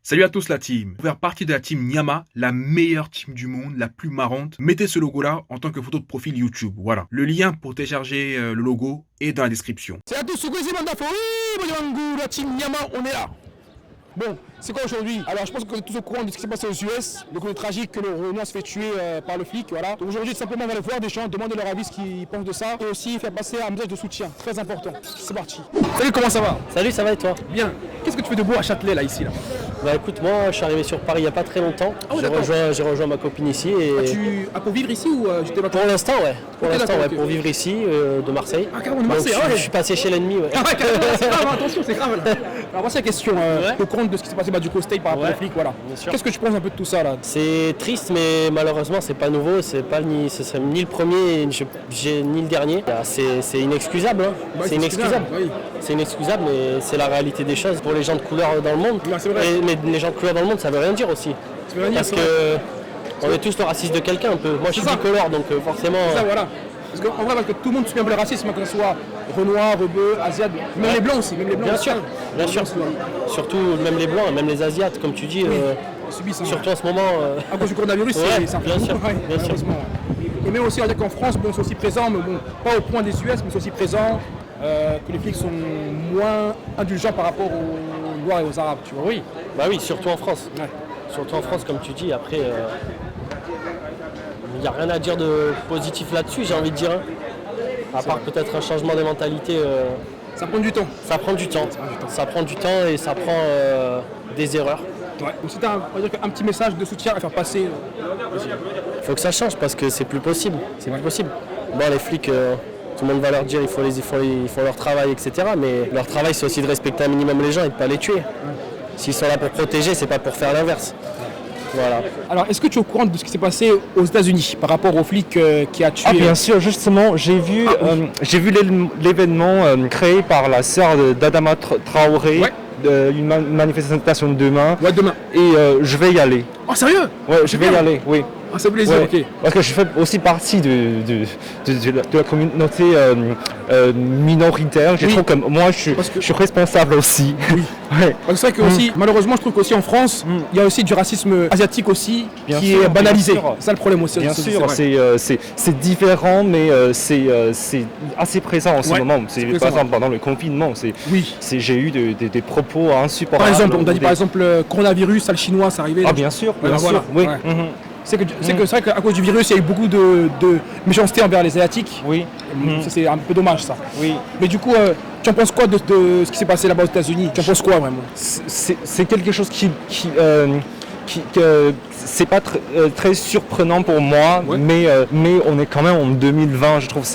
Salut à tous la team. Pour faire partie de la team Nyama, la meilleure team du monde, la plus marrante, mettez ce logo là en tant que photo de profil YouTube. Voilà. Le lien pour télécharger le logo est dans la description. Salut à tous, c'est Mandafo. Oui, la team Nyama, on est là. Bon, c'est quoi aujourd'hui? Alors je pense que vous êtes tous au courant de ce qui s'est passé aux US, le tragique que le Renoir se fait tuer par le flic, voilà. Donc aujourd'hui simplement on va aller voir des gens, demander leur avis, ce qu'ils pensent de ça, et aussi faire passer un message de soutien, très important. C'est parti. Salut, comment ça va? Salut, ça va et toi? Bien. Qu'est-ce que tu fais de beau à Châtelet là ici là? Bah écoute, moi je suis arrivé sur Paris il n'y a pas très longtemps. J'ai rejoint ma copine ici et... Pour vivre ici ou j'étais pas... Pour l'instant ouais. Ok. Pour vivre ici de Marseille. Ah carrément de Marseille, donc, je suis passé chez l'ennemi, ouais. Ah ouais, carrément, c'est grave, attention, c'est grave là. Alors voici la question, au compte de ce qui s'est passé du State par rapport aux flics, voilà. Qu'est-ce que tu penses un peu de tout ça là? C'est triste mais malheureusement c'est pas nouveau, ce serait ni le premier ni le dernier. C'est inexcusable, hein. Bah, c'est inexcusable. Oui. C'est inexcusable mais c'est la réalité des choses pour les gens de couleur dans le monde. Ouais, c'est vrai. Mais les gens de couleur dans le monde ça veut rien dire aussi. Ça veut rien dire, parce que on est tous le raciste de quelqu'un un peu. Moi je suis bicolore donc forcément... C'est ça, voilà. Parce qu'en vrai, parce que tout le monde subit un peu le racisme, que ce soit Renoir, Rebeu, Asiate, même les Blancs aussi, même les Blancs. Bien sûr. Surtout même les Blancs, même les Asiates, comme tu dis, subissent, surtout en ce moment. À cause du coronavirus, c'est un peu bien sûr. Et même aussi, on va dire qu'en France, bon, c'est aussi présent, mais bon, pas au point des US, mais c'est aussi présent que les flics sont moins indulgents par rapport aux Noirs et aux Arabes, tu vois. Oui, bah oui, surtout en France. Ouais. Surtout en France, comme tu dis, après... Il n'y a rien à dire de positif là-dessus, j'ai envie de dire. À part peut-être un changement de mentalité. Ça prend du temps. Ça prend du temps. Ça prend du temps et ça prend des erreurs. Ouais. Donc si tu as un petit message de soutien à faire passer. Il faut que ça change parce que c'est plus possible. C'est plus possible. Bon, les flics, tout le monde va leur dire ils font leur travail, etc. Mais leur travail, c'est aussi de respecter un minimum les gens et de ne pas les tuer. S'ils sont là pour protéger, c'est pas pour faire l'inverse. Voilà. Alors, est-ce que tu es au courant de ce qui s'est passé aux États-Unis par rapport au flic qui a tué? Ah bien sûr, justement, j'ai vu l'événement créé par la sœur d'Adama Traoré, une manifestation demain. Ouais, demain. Et je vais y aller. Oh, sérieux? Ouais, je vais y aller, oui. Ah, c'est plaisir, ok. Parce que je fais aussi partie de la communauté minoritaire. Je trouve que moi, je suis responsable aussi. Oui. Ouais. C'est vrai que aussi, malheureusement, je trouve qu'aussi en France, il y a aussi du racisme asiatique aussi qui est banalisé. C'est ça le problème aussi. Bien sûr, c'est différent, mais c'est assez présent en ce moment. Par exemple, pendant le confinement, j'ai eu des propos insupportables. Par exemple, on a dit par exemple coronavirus, salle chinois, ça arrivait. Ah bien sûr, bien sûr. Oui. C'est vrai qu'à cause du virus, il y a eu beaucoup de méchanceté envers les Asiatiques. Oui. Ça, c'est un peu dommage, ça. Oui. Mais du coup, tu en penses quoi de ce qui s'est passé là-bas aux États-Unis? Tu en penses quoi vraiment? C'est quelque chose qui c'est pas très surprenant pour moi, mais on est quand même en 2020, je trouve.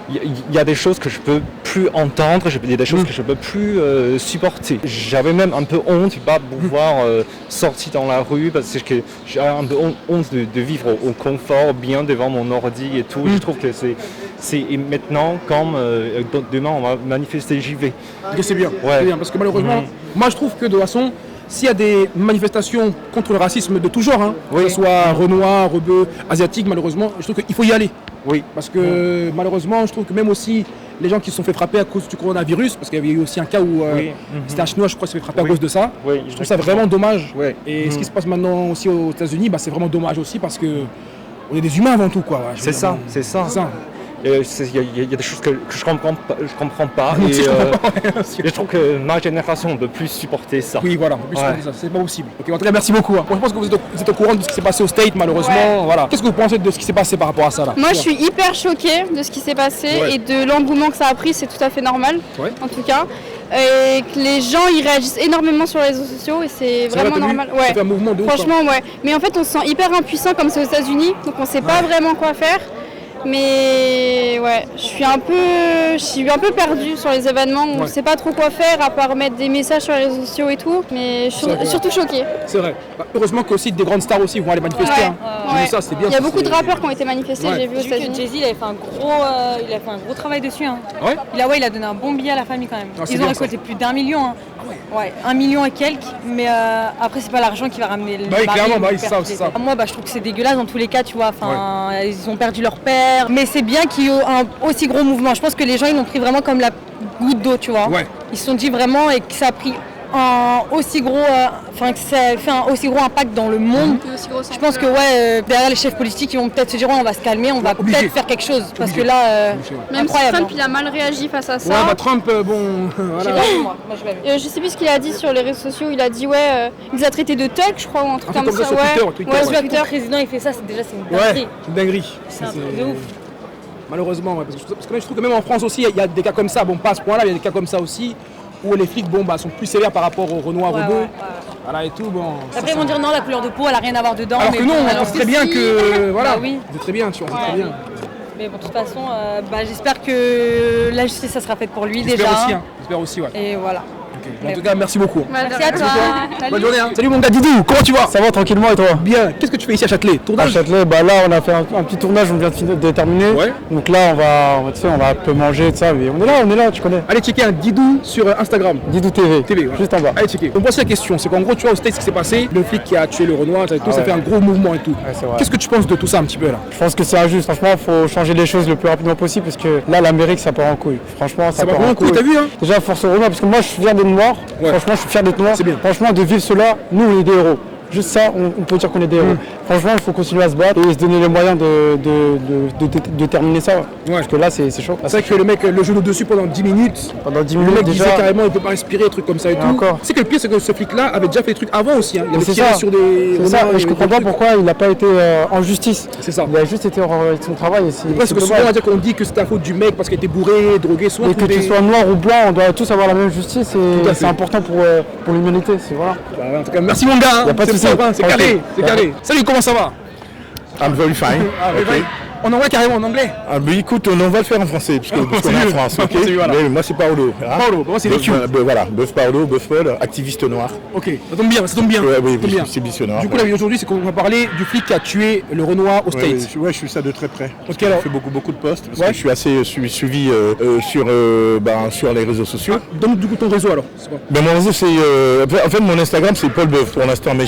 Il y a des choses que je peux plus entendre, il y a des choses que je peux plus supporter. J'avais même un peu honte de ne pas pouvoir sortir dans la rue parce que j'avais un peu honte de vivre au confort, bien devant mon ordi et tout. Je trouve que et maintenant, comme demain on va manifester, j'y vais. C'est bien, c'est bien, parce que malheureusement, moi je trouve que de toute façon, s'il y a des manifestations contre le racisme de tout genre, que ce soit Renoir, Rebeu, Asiatique, malheureusement, je trouve qu'il faut y aller. Oui. Parce que malheureusement, je trouve que même aussi les gens qui se sont fait frapper à cause du coronavirus, parce qu'il y avait eu aussi un cas où c'était un Chinois, je crois, qui s'est fait frapper à cause de ça. Oui, je trouve ça vraiment dommage. Et ce qui se passe maintenant aussi aux États-Unis, c'est vraiment dommage aussi parce que on est des humains avant tout, quoi. C'est ça. Il y a des choses que je comprends pas. Et je trouve que ma génération ne peut plus supporter ça. Oui, voilà, on peut plus supporter ça, c'est pas possible. Ok, en tout cas, merci beaucoup. Je pense que vous êtes au courant de ce qui s'est passé au State, malheureusement. Voilà. Qu'est-ce que vous pensez de ce qui s'est passé par rapport à ça là? Moi, je suis hyper choquée de ce qui s'est passé et de l'engouement que ça a pris, c'est tout à fait normal, en tout cas. Et que les gens ils réagissent énormément sur les réseaux sociaux et c'est vraiment normal. Ça fait un mouvement de ouf, franchement, Mais en fait, on se sent hyper impuissant comme c'est aux États-Unis, donc on sait pas vraiment quoi faire. Mais je suis un peu perdue sur les événements, on ne sait pas trop quoi faire à part mettre des messages sur les réseaux sociaux et tout, mais je suis surtout choquée. C'est vrai. Heureusement que aussi des grandes stars aussi vont aller manifester. J'ai vu ça, c'est bien. Il y a beaucoup de rappeurs qui ont été manifestés, j'ai vu aux États-Unis. Jay-Z il avait fait un gros travail dessus. Il a donné un bon billet à la famille quand même. Ils ont récolté plus d'1 million. 1 million et quelques, mais après c'est pas l'argent qui va ramener le clairement, c'est ça. Moi je trouve que c'est dégueulasse dans tous les cas, tu vois, ils ont perdu leur père, mais c'est bien qu'il y ait un aussi gros mouvement. Je pense que les gens ils l'ont pris vraiment comme la goutte d'eau, tu vois. Ils se sont dit vraiment et que ça a pris un aussi gros, que ça fait un aussi gros impact dans le monde, je pense que derrière les chefs politiques, ils vont peut-être se dire on va se calmer, on va peut-être faire quelque chose. Parce que là, même si incroyable. Trump il a mal réagi face à ça. Ouais, bah Trump, bon, J'ai voilà. pas vu, moi j'ai pas vu. Je sais plus ce qu'il a dit sur les réseaux sociaux, il a dit il les a traités de thug, je crois, ou un truc comme ça. sur Twitter, Ouais, Quand sur le Twitter. président il fait ça, c'est une Ouais, dinguerie. c'est une dinguerie. C'est un truc de ouf. Malheureusement, ouais, parce que je trouve que même en France aussi, il y a des cas comme ça. Bon, pas à ce point-là, il y a des cas comme ça aussi, où les flics sont plus sévères par rapport aux Renois robots. Ouais. Voilà et tout. Bon, Après ils vont dire non, la couleur de peau elle a rien à voir dedans. alors mais que non, bon, on sait très bien que. Voilà, Bah oui. on sait très bien, tu vois, on sait très bien. Mais bon, de toute façon, j'espère que la justice ça sera faite pour lui déjà. J'espère aussi, ouais. Et voilà. En tout cas, merci beaucoup. Merci à toi. Bonne journée. Salut mon gars Didou, comment tu vas? Ça va tranquillement et toi? Bien. Qu'est-ce que tu fais ici à Châtelet? À Tournage? Châtelet, bah là on a fait un petit tournage, on vient de terminer. Ouais. Donc là on va un peu manger de ça, mais on est là, tu connais. Allez checker un Didou sur Instagram. Didou TV, TV, ouais. juste en bas. Allez checker. Donc voici la question, c'est qu'en gros tu vois au States ce qui s'est passé, le flic qui a tué le Renoir, et tout, ça ouais. fait un gros mouvement et tout. Ouais, c'est vrai. Qu'est-ce que tu penses de tout ça un petit peu là? Je pense que c'est injuste, franchement il faut changer les choses le plus rapidement possible parce que là l'Amérique ça part en couille. Franchement ça part va en beaucoup, couille. t'as vu hein? Déjà force aux Renois parce que moi je suis fier d'être noir, Ouais. franchement je suis fier d'être noir. C'est bien. Franchement de vivre cela, nous on est des héros. Juste ça, on peut dire qu'on est des héros. Franchement, il faut continuer à se battre et se donner les moyens de terminer ça. Parce que là, c'est chaud. C'est vrai que le mec le genou dessus pendant 10 minutes. Pendant 10 Le minutes mec déjà. disait carrément il peut pas respirer, trucs comme ça et tout. encore. C'est que le pire c'est que ce flic là avait déjà fait des trucs avant aussi. Hein. Il avait C'est tiré ça. sur des. C'est ça, Renois, et je comprends pas pourquoi il n'a pas été en justice. C'est ça. Il a juste été en son travail. Parce que souvent on va dire qu'on dit que c'est la faute du mec parce qu'il était bourré, drogué, soit Et que tu sois noir ou blanc, on doit tous avoir la même justice Tout à et fait. c'est important pour l'humanité. Voilà. Bah, en tout cas, merci mon gars. Hein. Y a pas de C'est souci. top, hein. C'est Tranquille. calé, c'est calé. Salut, comment ça va? I'm very fine. Okay. On envoie carrément en anglais. Ah, mais écoute, on va le faire en français, parce qu'on est en France, ok? C'est lui, voilà. Mais moi c'est Paolo. Hein? Paolo, moi c'est Bœuf, l'équipe. voilà, Bœuf Paolo, Bœuf Paul, activiste noir. Ok, ça tombe bien, ça tombe bien. Ouais, oui, Ça tombe bien. c'est biche noir. Du coup, la vidéo aujourd'hui, c'est qu'on va parler du flic qui a tué le Renoir au States. je suis ça de très près. Ok, J'ai alors. fait beaucoup de posts, parce Ouais. que je suis assez suivi sur les réseaux sociaux. Donc, du coup, ton réseau alors c'est quoi? Ben, mon réseau c'est en fait mon Instagram c'est Paul Bœuf pour l'instant, mais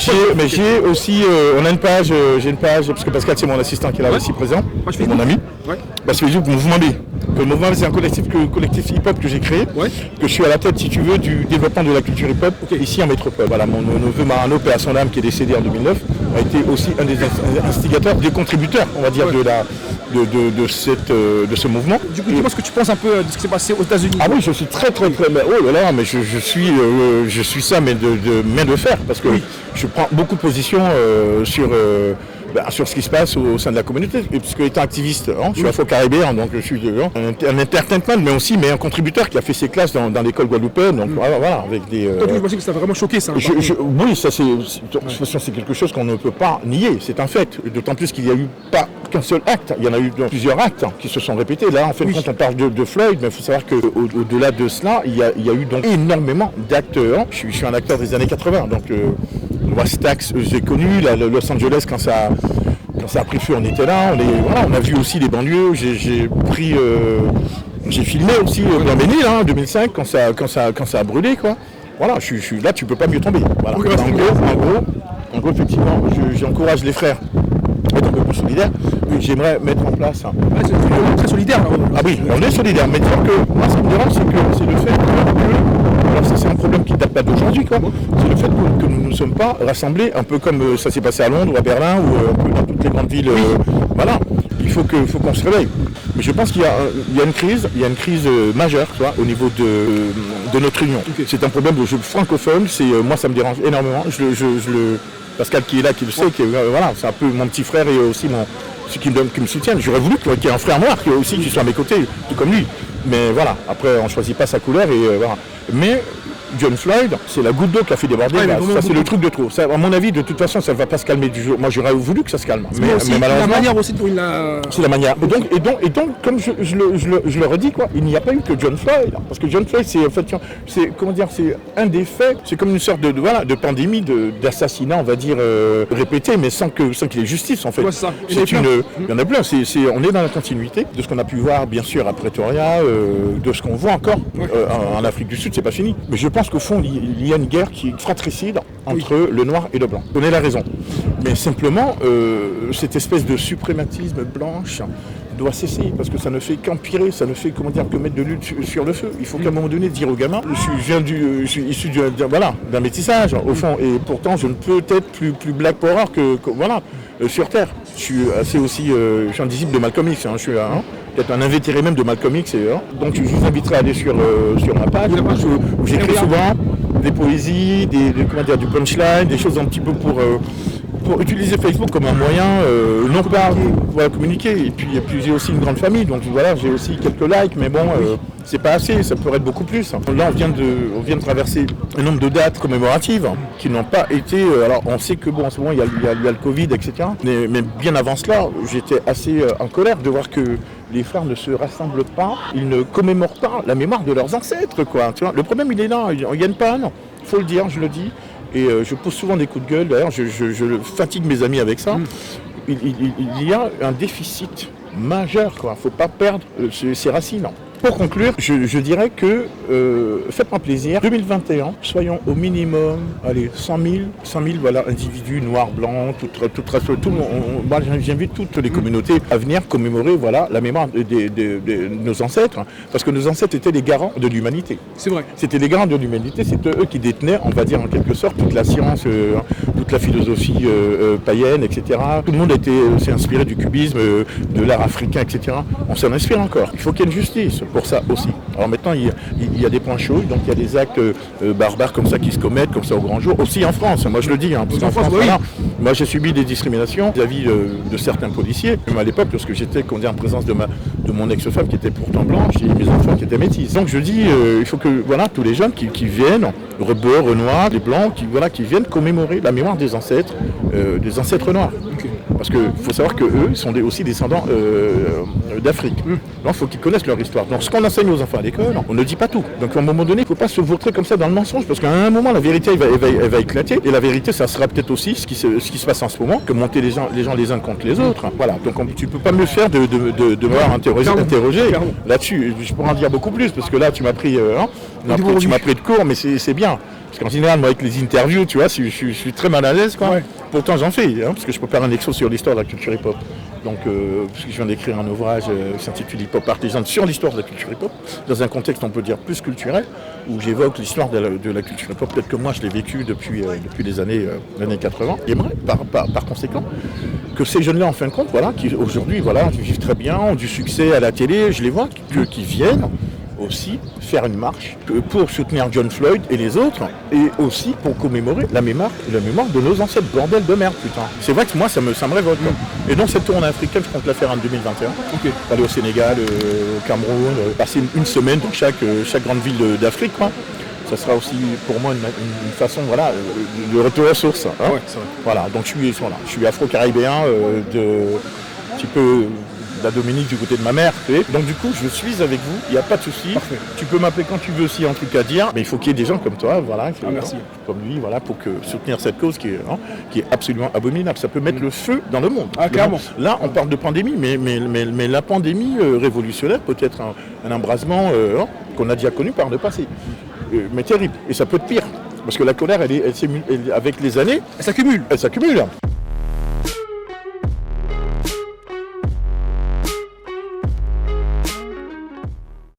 j'ai aussi on a une page, j'ai une page parce que Pascal c'est mon assistant qui est là aussi présent, Page c'est Facebook. mon ami. Ouais. Parce que Facebook Mouvement B. Le Mouvement B c'est un collectif hip-hop que j'ai créé, Ouais. que je suis à la tête si tu veux du développement de la culture hip-hop ici en métropole. Voilà, mon neveu Marano, paix à son âme, qui est décédé en 2009, a été aussi un des instigateurs, des contributeurs, on va dire, de ce mouvement. Du coup, dis-moi ce que tu penses un peu de ce qui s'est passé aux États-Unis. Ah oui, je suis très mais oh là là, mais je suis ça, mais de main de fer, parce que je prends beaucoup de position sur ce qui se passe au sein de la communauté, et puisque étant activiste, je suis afro-caribéen, donc je suis un entertainment, mais un contributeur qui a fait ses classes dans l'école guadeloupéenne, donc voilà, avec des... Toi, je pensais que ça t'a vraiment choqué ça. Oui, ça de toute façon c'est quelque chose qu'on ne peut pas nier, c'est un fait. D'autant plus qu'il n'y a eu pas qu'un seul acte, il y en a eu plusieurs actes qui se sont répétés. Là, en fait, quand on parle de Floyd, mais il faut savoir qu'au-delà de cela, il y a eu donc énormément d'actes. Je suis un acteur des années 80, donc Wastax, j'ai connu, Los Angeles quand ça a pris feu, on était là. On a vu aussi les banlieues. J'ai filmé aussi Blainbénil, 2005, quand ça a brûlé, quoi. Voilà, je suis là, tu peux pas mieux tomber. Voilà. En gros, effectivement, j'encourage les frères à être un peu plus solidaires. J'aimerais mettre en place. C'est très solidaire là. Ah oui, on est solidaires, mais disons que moi, ce qui me dérange, c'est le fait que. Alors, ça, c'est un problème qui ne date pas d'aujourd'hui, quoi. C'est le fait que nous ne sommes pas rassemblés, un peu comme ça s'est passé à Londres ou à Berlin ou un peu dans toutes les grandes villes. Voilà. Il faut qu'on se réveille. Mais je pense qu'il y a une crise majeure, tu vois, au niveau de notre union. Okay. C'est un problème francophone. Moi, ça me dérange énormément. Pascal qui est là, qui le sait, voilà, c'est un peu mon petit frère et aussi ceux qui me soutiennent. J'aurais voulu qu'il y ait un frère noir qui soit à mes côtés, tout comme lui. Mais voilà, après on ne choisit pas sa couleur et voilà. Mais John Floyd, c'est la goutte d'eau qui a fait déborder. Ça, c'est le truc de trop. Ça, à mon avis, de toute façon, ça ne va pas se calmer du jour. Moi, j'aurais voulu que ça se calme. Mais malheureusement, la manière aussi dont il a... C'est la manière. Et donc, comme je le redis, quoi, il n'y a pas eu que John Floyd. Parce que John Floyd, c'est en fait, c'est un des faits. C'est comme une sorte de pandémie, d'assassinat, on va dire, répété, mais sans qu'il y ait justice, en fait. Ouais, ça. Il y en a plein. On est dans la continuité de ce qu'on a pu voir, bien sûr, à Pretoria, de ce qu'on voit encore en Afrique du Sud. C'est pas fini. Mais je pense qu'au fond, il y a une guerre qui est fratricide entre le noir et le blanc. On a la raison. Mais simplement, cette espèce de suprématisme blanche, doit cesser parce que ça ne fait qu'empirer, ça ne fait que mettre de l'huile sur le feu. Il faut qu'à un moment donné dire aux gamins, je suis issu d'un métissage au fond, et pourtant je ne peux être plus Black Power que sur Terre. Je suis un disciple de Malcolm X, je suis peut-être un invétéré même de Malcolm X, donc je vous inviterai à aller sur ma page où j'écris souvent des poésies, du punchline, des choses un petit peu pour utiliser Facebook comme un moyen non pas communiquer. Et puis j'ai aussi une grande famille, donc voilà, j'ai aussi quelques likes, mais bon, c'est pas assez, ça pourrait être beaucoup plus. Là, on vient de traverser un nombre de dates commémoratives qui n'ont pas été. Alors, on sait que en ce moment il y a le Covid, etc. Mais bien avant cela, j'étais assez en colère de voir que les frères ne se rassemblent pas, ils ne commémorent pas la mémoire de leurs ancêtres, quoi. Tu vois, le problème, il est là, il n'y a pas, non. Il faut le dire, je le dis. Et je pose souvent des coups de gueule, d'ailleurs, je fatigue mes amis avec ça. Il y a un déficit majeur, quoi. Il ne faut pas perdre ses racines. Pour conclure, je dirais que faites-moi plaisir. 2021, soyons au minimum, 100 000 individus noirs, blancs, toute race, tout le monde. J'invite toutes les communautés à venir commémorer la mémoire de nos ancêtres, parce que nos ancêtres étaient les garants de l'humanité. C'est vrai. C'était les garants de l'humanité, c'était eux qui détenaient, on va dire en quelque sorte, toute la science, toute la philosophie païenne, etc. Tout le monde s'est inspiré du cubisme, de l'art africain, etc. On s'en inspire encore. Il faut qu'il y ait une justice pour ça aussi. Alors maintenant, il y a des points chauds, donc il y a des actes barbares comme ça qui se commettent, comme ça au grand jour. Aussi en France, moi je le dis, parce qu'en France, moi j'ai subi des discriminations vis-à-vis de certains policiers. Même à l'époque, lorsque j'étais en présence de mon ex-femme qui était pourtant blanche et mes enfants qui étaient métis. Donc je dis, il faut que tous les jeunes qui viennent, Rebeu, Renoir, les blancs, qui viennent commémorer la mémoire des ancêtres noirs. Okay. Parce qu'il faut savoir qu'eux, ils sont aussi descendants d'Afrique. Donc il faut qu'ils connaissent leur histoire. Donc ce qu'on enseigne aux enfants à l'école, on ne dit pas tout. Donc à un moment donné, il ne faut pas se vautrer comme ça dans le mensonge, parce qu'à un moment, la vérité elle va éclater. Et la vérité, ça sera peut-être aussi ce qui se passe en ce moment, que monter les gens les uns contre les autres. Voilà. Donc tu ne peux pas me faire de m'avoir interrogé là-dessus. Je pourrais en dire beaucoup plus, parce que là, tu m'as pris de court, mais c'est bien. Parce qu'en général, moi, avec les interviews, tu vois, je suis très mal à l'aise, quoi. Ouais. Pourtant, j'en fais, parce que je prépare un exo sur l'histoire de la culture hip-hop. Donc, parce que je viens d'écrire un ouvrage qui s'intitule Hip-hop artisan sur l'histoire de la culture hip-hop, dans un contexte, on peut dire, plus culturel, où j'évoque l'histoire de la culture hip-hop. Peut-être que moi, je l'ai vécu depuis les années 80. J'aimerais, par conséquent, que ces jeunes-là, en fin de compte, qui aujourd'hui, vivent très bien, ont du succès à la télé, je les vois, qui viennent aussi faire une marche pour soutenir John Floyd et les autres, et aussi pour commémorer la mémoire de nos ancêtres. Bordel de merde, putain. C'est vrai que moi, ça me révolte. Et donc cette tournée africaine, je compte la faire en 2021. Okay. Aller au Sénégal, au Cameroun, passer une semaine dans chaque grande ville d'Afrique, quoi. Ça sera aussi pour moi une façon de retour aux sources. Hein. Ouais, c'est vrai. Voilà, donc je suis afro-caribéen, un petit peu la Dominique du côté de ma mère. Donc du coup, je suis avec vous, il n'y a pas de souci. Parfait. Tu peux m'appeler quand tu veux s'il y a un truc à dire, mais il faut qu'il y ait des gens comme toi, merci. Comme lui, pour soutenir cette cause qui est absolument abominable. Ça peut mettre le feu dans le monde. Ah, clairement. Là, on parle de pandémie, mais la pandémie révolutionnaire peut être un embrasement qu'on a déjà connu par le passé. Mais terrible. Et ça peut être pire. Parce que la colère, elle avec les années, elle s'accumule.